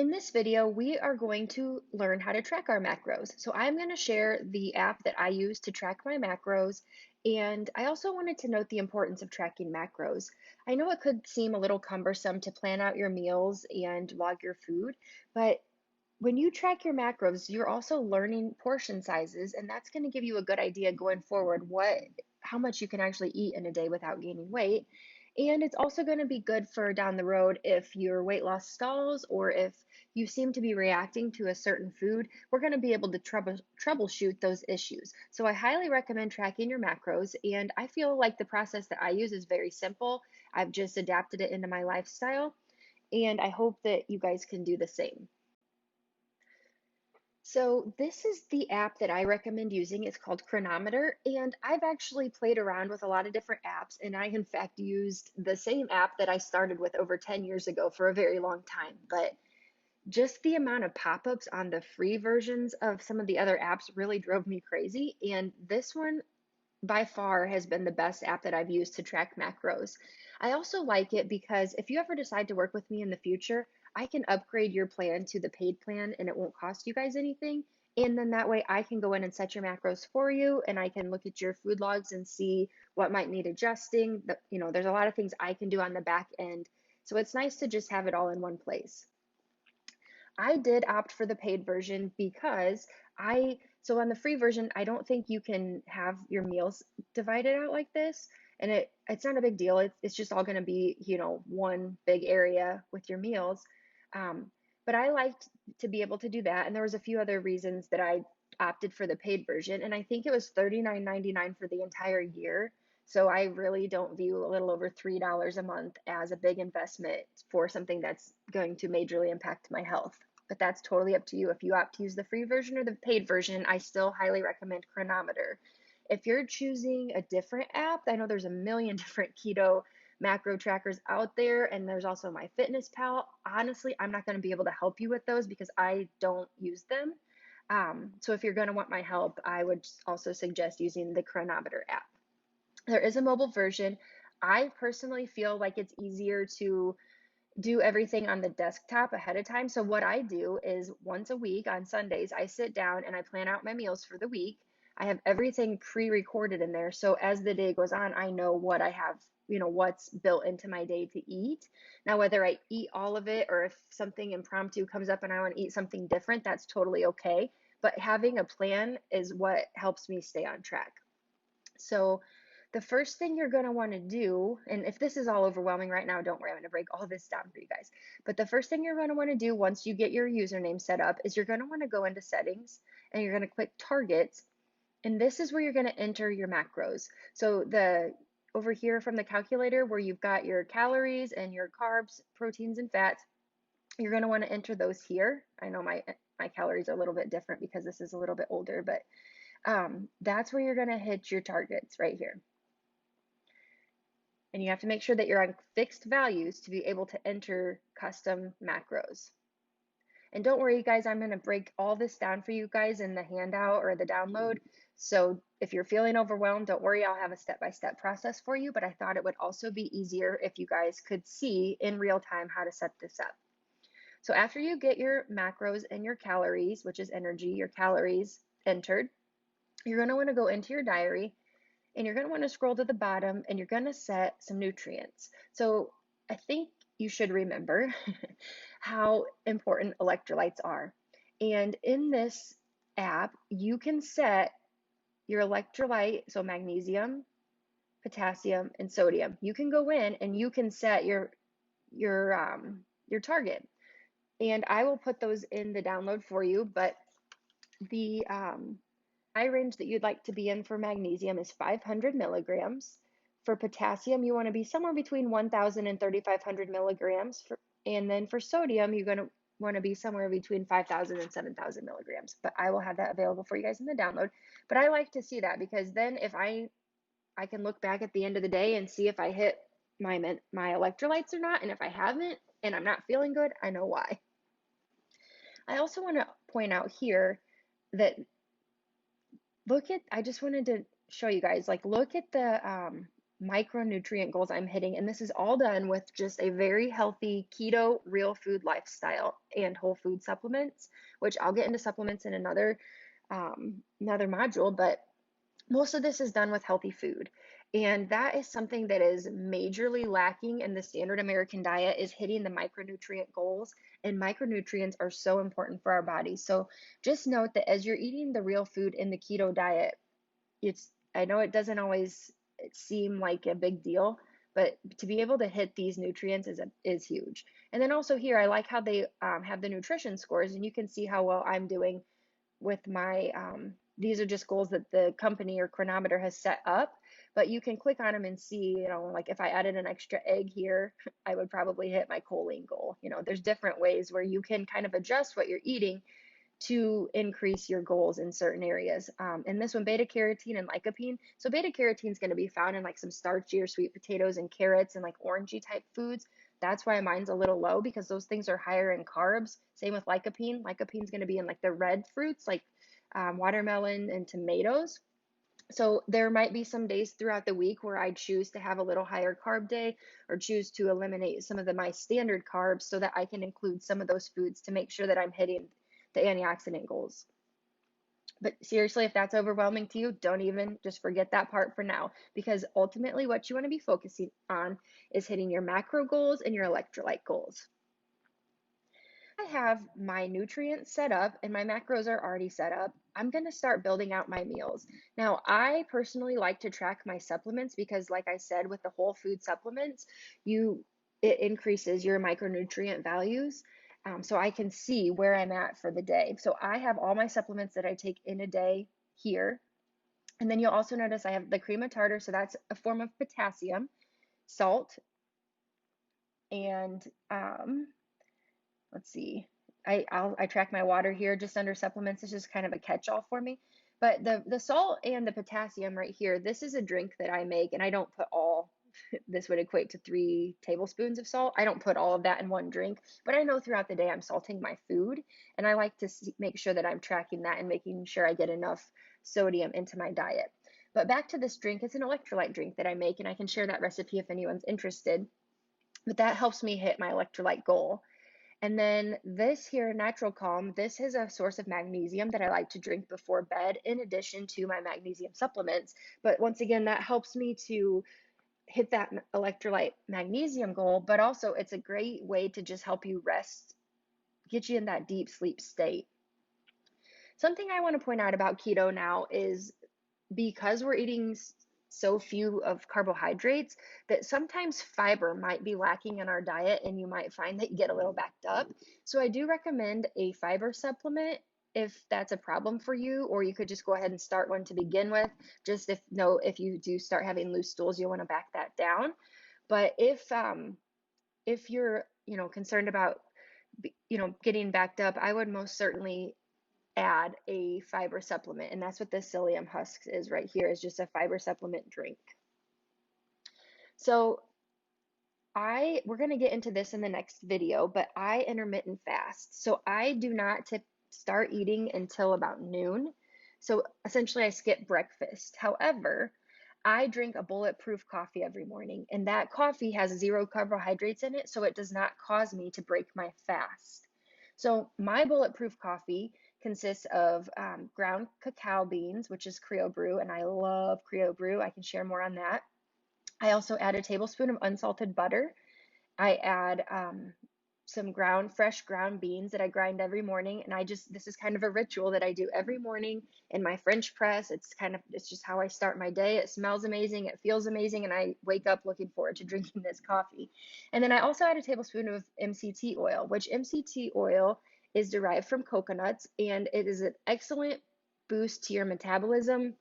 In this video, we are going to learn how to track our macros. So I'm going to share the app that I use to track my macros. And I also wanted to note the importance of tracking macros. I know it could seem a little cumbersome to plan out your meals and log your food, but when you track your macros, you're also learning portion sizes, and that's going to give you a good idea going forward how much you can actually eat in a day without gaining weight. And it's also going to be good for down the road if your weight loss stalls or if you seem to be reacting to a certain food, we're going to be able to troubleshoot those issues. So I highly recommend tracking your macros, and I feel like the process that I use is very simple. I've just adapted it into my lifestyle, and I hope that you guys can do the same. So this is the app that I recommend using. It's called Chronometer, and I've actually played around with a lot of different apps, and I in fact used the same app that I started with over 10 years ago for a very long time. But just the amount of pop-ups on the free versions of some of the other apps really drove me crazy, and this one by far has been the best app that I've used to track macros. I also like it because if you ever decide to work with me in the future, I can upgrade your plan to the paid plan and it won't cost you guys anything. And then that way I can go in and set your macros for you and I can look at your food logs and see what might need adjusting. There's a lot of things I can do on the back end. So it's nice to just have it all in one place. I did opt for the paid version because so on the free version, I don't think you can have your meals divided out like this. And it's not a big deal. It's just all going to be, one big area with your meals. Um, but I liked to be able to do that. And there was a few other reasons that I opted for the paid version. And I think it was $39.99 for the entire year. So I really don't view a little over $3 a month as a big investment for something that's going to majorly impact my health. But that's totally up to you. If you opt to use the free version or the paid version, I still highly recommend Chronometer. If you're choosing a different app, I know there's a million different keto macro trackers out there, and there's also MyFitnessPal. Honestly, I'm not going to be able to help you with those because I don't use them. So if you're going to want my help, I would also suggest using the Chronometer app. There is a mobile version. I personally feel like it's easier to do everything on the desktop ahead of time. So what I do is once a week on Sundays, I sit down and I plan out my meals for the week. I have everything pre-recorded in there. So as the day goes on, I know what I have, what's built into my day to eat. Now, whether I eat all of it or if something impromptu comes up and I want to eat something different, that's totally okay. But having a plan is what helps me stay on track. So the first thing you're going to want to do, and if this is all overwhelming right now, don't worry, I'm going to break all this down for you guys. But the first thing you're going to want to do once you get your username set up is you're going to want to go into settings and you're going to click targets. And this is where you're going to enter your macros. So over here from the calculator where you've got your calories and your carbs, proteins, and fats, you're going to want to enter those here. I know my calories are a little bit different because this is a little bit older, but that's where you're going to hit your targets right here. And you have to make sure that you're on fixed values to be able to enter custom macros. And don't worry, guys, I'm going to break all this down for you guys in the handout or the download. So if you're feeling overwhelmed, don't worry, I'll have a step-by-step process for you. But I thought it would also be easier if you guys could see in real time how to set this up. So after you get your macros and your calories, which is energy, your calories entered, you're going to want to go into your diary and you're going to want to scroll to the bottom and you're going to set some nutrients. So I think you should remember how important electrolytes are. And in this app, you can set your electrolyte, so magnesium, potassium, and sodium. You can go in and you can set your target. And I will put those in the download for you, but the range that you'd like to be in for magnesium is 500 milligrams. For potassium, you want to be somewhere between 1,000 and 3,500 milligrams. And then for sodium, you're going to want to be somewhere between 5,000 and 7,000 milligrams. But I will have that available for you guys in the download. But I like to see that because then if I can look back at the end of the day and see if I hit my electrolytes or not. And if I haven't and I'm not feeling good, I know why. I also want to point out here that I just wanted to show you guys, like, look at micronutrient goals I'm hitting. And this is all done with just a very healthy keto, real food lifestyle and whole food supplements, which I'll get into supplements in another module, but most of this is done with healthy food. And that is something that is majorly lacking in the standard American diet is hitting the micronutrient goals. And micronutrients are so important for our bodies. So just note that as you're eating the real food in the keto diet, I know it doesn't always seem like a big deal, but to be able to hit these nutrients is huge. And then also here, I like how they have the nutrition scores, and you can see how well I'm doing with my, these are just goals that the company or Chronometer has set up, but you can click on them and see, like if I added an extra egg here, I would probably hit my choline goal. There's different ways where you can kind of adjust what you're eating to increase your goals in certain areas. And this one, beta carotene and lycopene. So beta carotene is going to be found in like some starchy or sweet potatoes and carrots and like orangey type foods. That's why mine's a little low, because those things are higher in carbs. Same with lycopene. Lycopene is going to be in like the red fruits, like watermelon and tomatoes. So there might be some days throughout the week where I choose to have a little higher carb day, or choose to eliminate some of my standard carbs so that I can include some of those foods to make sure that I'm hitting the antioxidant goals. But seriously, if that's overwhelming to you, don't even, just forget that part for now, because ultimately what you want to be focusing on is hitting your macro goals and your electrolyte goals. I have my nutrients set up and my macros are already set up. I'm going to start building out my meals. Now, I personally like to track my supplements because, like I said, with the whole food supplements, it increases your micronutrient values. So I can see where I'm at for the day. So I have all my supplements that I take in a day here. And then you'll also notice I have the cream of tartar. So that's a form of potassium, salt, and let's see. I track my water here just under supplements. It's just kind of a catch-all for me. But the salt and the potassium right here, this is a drink that I make, and I don't put all, this would equate to 3 tablespoons of salt. I don't put all of that in one drink, but I know throughout the day I'm salting my food, and I like to make sure that I'm tracking that and making sure I get enough sodium into my diet. But back to this drink, it's an electrolyte drink that I make, and I can share that recipe if anyone's interested. But that helps me hit my electrolyte goal. And then this here, Natural Calm, this is a source of magnesium that I like to drink before bed in addition to my magnesium supplements. But once again, that helps me to hit that electrolyte magnesium goal, but also it's a great way to just help you rest, get you in that deep sleep state. Something I want to point out about keto now is, because we're eating so few of carbohydrates, that sometimes fiber might be lacking in our diet, and you might find that you get a little backed up. So I do recommend a fiber supplement if that's a problem for you, or you could just go ahead and start one to begin with. Just if you do start having loose stools, you'll want to back that down. But if you're concerned about getting backed up, I would most certainly add a fiber supplement, and that's what this psyllium husks is right here, is just a fiber supplement drink. So we're going to get into this in the next video, but I intermittent fast. So I do not start eating until about noon. So essentially I skip breakfast. However, I drink a bulletproof coffee every morning, and that coffee has 0 carbohydrates in it, so it does not cause me to break my fast. So my bulletproof coffee consists of ground cacao beans, which is Creo Brew, and I love Creo Brew. I can share more on that. I also add a tablespoon of unsalted butter. I add some fresh ground beans that I grind every morning. And this is kind of a ritual that I do every morning in my French press. It's just how I start my day. It smells amazing. It feels amazing. And I wake up looking forward to drinking this coffee. And then I also add a tablespoon of MCT oil, which MCT oil is derived from coconuts, and it is an excellent boost to your metabolism.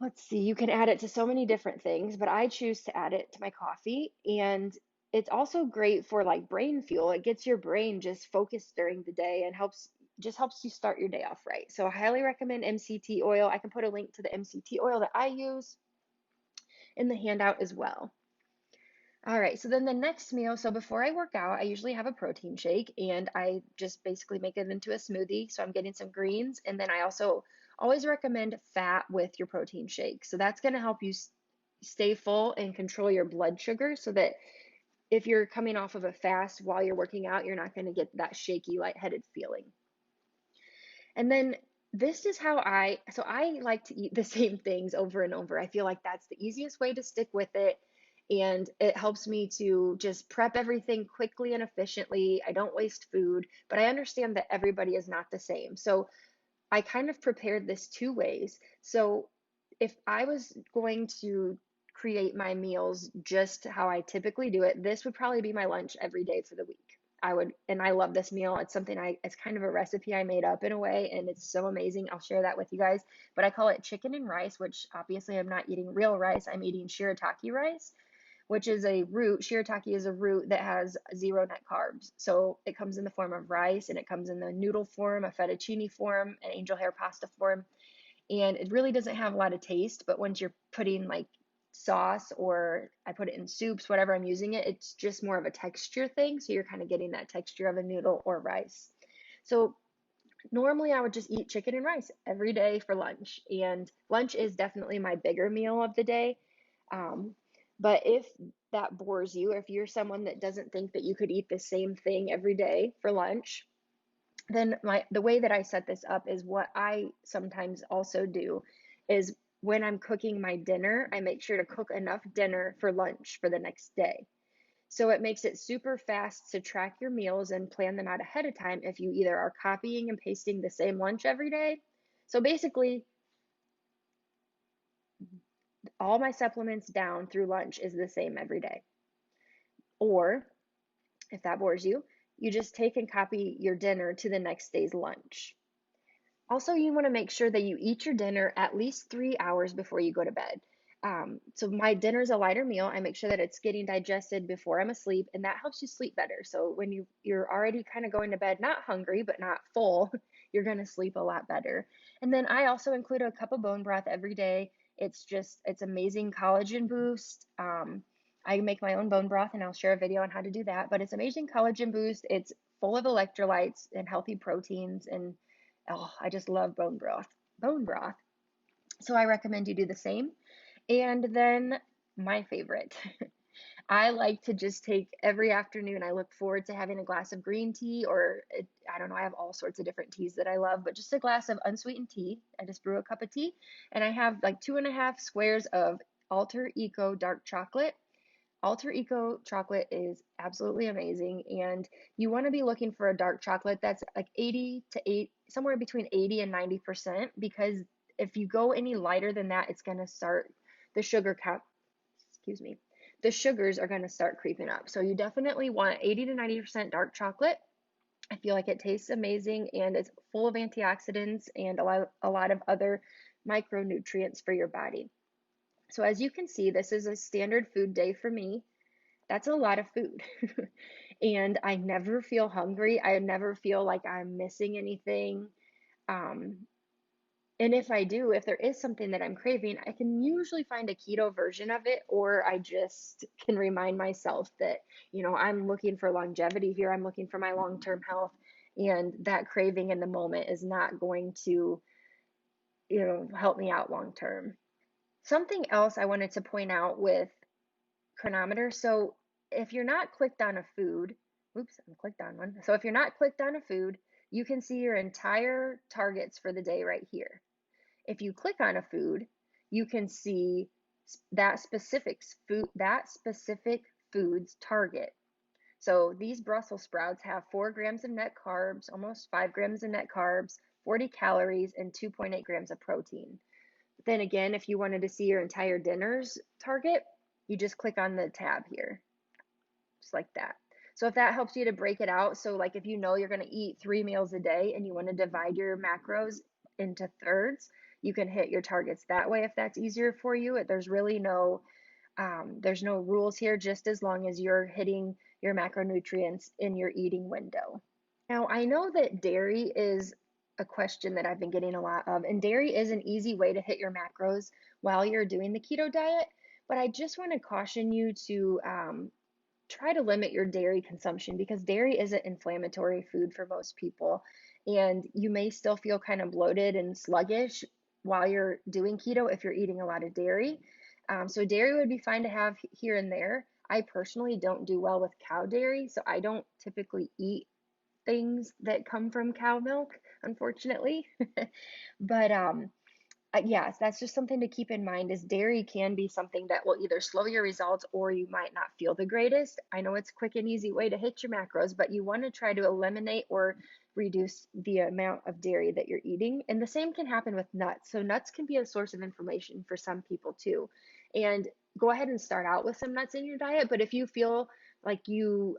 Let's see, you can add it to so many different things, but I choose to add it to my coffee. And it's also great for like brain fuel. It gets your brain just focused during the day and helps you start your day off right. So I highly recommend MCT oil. I can put a link to the MCT oil that I use in the handout as well. All right, so then the next meal, so before I work out, I usually have a protein shake, and I just basically make it into a smoothie. So I'm getting some greens, and then I also always recommend fat with your protein shake. So that's going to help you stay full and control your blood sugar so that if you're coming off of a fast while you're working out, you're not going to get that shaky, lightheaded feeling. And then this is how so I like to eat the same things over and over. I feel like that's the easiest way to stick with it. And it helps me to just prep everything quickly and efficiently. I don't waste food, but I understand that everybody is not the same. So I kind of prepared this two ways. So if I was going to create my meals just how I typically do it, this would probably be my lunch every day for the week. And I love this meal. It's something it's kind of a recipe I made up in a way, and it's so amazing. I'll share that with you guys. But I call it chicken and rice, which obviously I'm not eating real rice. I'm eating shirataki rice, which is a root. Shirataki is a root that has zero net carbs. So it comes in the form of rice, and it comes in the noodle form, a fettuccine form, an angel hair pasta form. And it really doesn't have a lot of taste, but once you're putting like sauce, or I put it in soups, whatever I'm using it, it's just more of a texture thing. So you're kind of getting that texture of a noodle or rice. So normally I would just eat chicken and rice every day for lunch. And lunch is definitely my bigger meal of the day. Um, but if that bores you, if you're someone that doesn't think that you could eat the same thing every day for lunch, then the way that I set this up is what I sometimes also do is when I'm cooking my dinner, I make sure to cook enough dinner for lunch for the next day. So it makes it super fast to track your meals and plan them out ahead of time if you either are copying and pasting the same lunch every day. So basically, all my supplements down through lunch is the same every day. Or if that bores you, you just take and copy your dinner to the next day's lunch. Also, you want to make sure that you eat your dinner at least 3 hours before you go to bed. So my dinner is a lighter meal. I make sure that it's getting digested before I'm asleep, and that helps you sleep better. So when you're already kind of going to bed, not hungry, but not full, you're going to sleep a lot better. And then I also include a cup of bone broth every day. It's amazing collagen boost. I make my own bone broth, and I'll share a video on how to do that. But it's amazing collagen boost. It's full of electrolytes and healthy proteins, and oh, I just love bone broth. Bone broth. So I recommend you do the same. And then my favorite. I like to just take every afternoon, I look forward to having a glass of green tea, or I don't know, I have all sorts of different teas that I love, but just a glass of unsweetened tea. I just brew a cup of tea, and I have like 2.5 squares of Alter Eco dark chocolate. Alter Eco chocolate is absolutely amazing, and you want to be looking for a dark chocolate that's like 80 to 8, somewhere between 80 and 90%, because if you go any lighter than that, it's going to start the sugar count, excuse me, the sugars are going to start creeping up. So you definitely want 80 to 90% dark chocolate. I feel like it tastes amazing, and it's full of antioxidants and a lot of other micronutrients for your body. So as you can see, this is a standard food day for me. That's a lot of food. And I never feel hungry. I never feel like I'm missing anything. Um, and if I do, if there is something that I'm craving, I can usually find a keto version of it, or I just can remind myself that, I'm looking for longevity here. I'm looking for my long-term health. And that craving in the moment is not going to, help me out long term. Something else I wanted to point out with Cronometer. So if you're not clicked on a food, oops, I'm clicked on one. So if you're not clicked on a food, you can see your entire targets for the day right here. If you click on a food, you can see that specific food's target. So these Brussels sprouts have 4 grams of net carbs, almost 5 grams of net carbs, 40 calories, and 2.8 grams of protein. Then again, if you wanted to see your entire dinner's target, you just click on the tab here, just like that. So if that helps you to break it out, so like if you know you're going to eat 3 meals a day and you want to divide your macros into thirds, you can hit your targets that way if that's easier for you. There's no rules here, just as long as you're hitting your macronutrients in your eating window. Now, I know that dairy is a question that I've been getting a lot of, and dairy is an easy way to hit your macros while you're doing the keto diet, but I just want to caution you to try to limit your dairy consumption because dairy is an inflammatory food for most people. And you may still feel kind of bloated and sluggish while you're doing keto if you're eating a lot of dairy. So, dairy would be fine to have here and there. I personally don't do well with cow dairy, so I don't typically eat things that come from cow milk, unfortunately. But yes, that's just something to keep in mind is dairy can be something that will either slow your results or you might not feel the greatest. I know it's a quick and easy way to hit your macros, but you want to try to eliminate or reduce the amount of dairy that you're eating. And the same can happen with nuts. So nuts can be a source of inflammation for some people too. And go ahead and start out with some nuts in your diet, but if you feel like you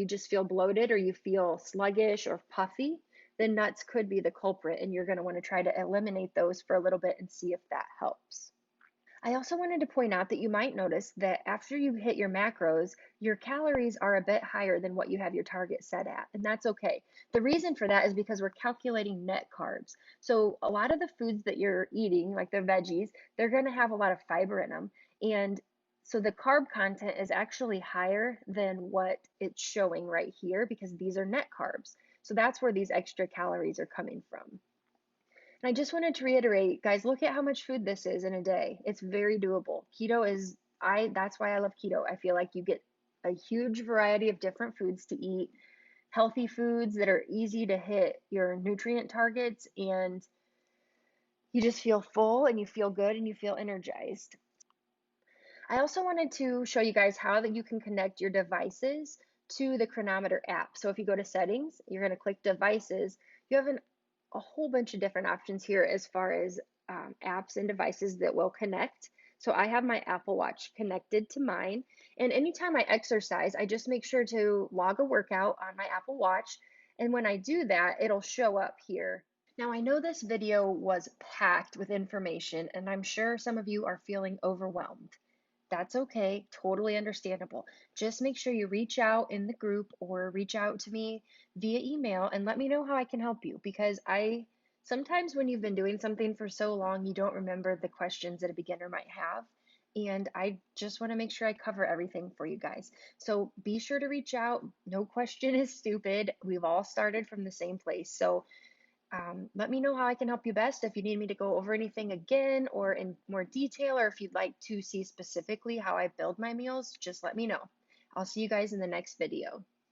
just feel bloated or you feel sluggish or puffy, then nuts could be the culprit, and you're going to want to try to eliminate those for a little bit and see if that helps. I also wanted to point out that you might notice that after you hit your macros, your calories are a bit higher than what you have your target set at, and that's okay. The reason for that is because we're calculating net carbs. So, a lot of the foods that you're eating, like the veggies, they're going to have a lot of fiber in them. And so, the carb content is actually higher than what it's showing right here because these are net carbs. So, that's where these extra calories are coming from. And I just wanted to reiterate, guys, look at how much food this is in a day. It's very doable. Keto is that's why I love keto. I feel like you get a huge variety of different foods to eat, healthy foods that are easy to hit your nutrient targets, and you just feel full and you feel good and you feel energized. I also wanted to show you guys how that you can connect your devices to the Chronometer app. So if you go to settings, you're going to click devices. You have a whole bunch of different options here as far as apps and devices that will connect. So I have my Apple Watch connected to mine. And anytime I exercise, I just make sure to log a workout on my Apple Watch. And when I do that, it'll show up here. Now, I know this video was packed with information, and I'm sure some of you are feeling overwhelmed. That's okay, totally understandable. Just make sure you reach out in the group or reach out to me via email and let me know how I can help you because I sometimes when you've been doing something for so long, you don't remember the questions that a beginner might have. And I just want to make sure I cover everything for you guys. So be sure to reach out. No question is stupid. We've all started from the same place. So let me know how I can help you best. If you need me to go over anything again or in more detail, or if you'd like to see specifically how I build my meals, just let me know. I'll see you guys in the next video.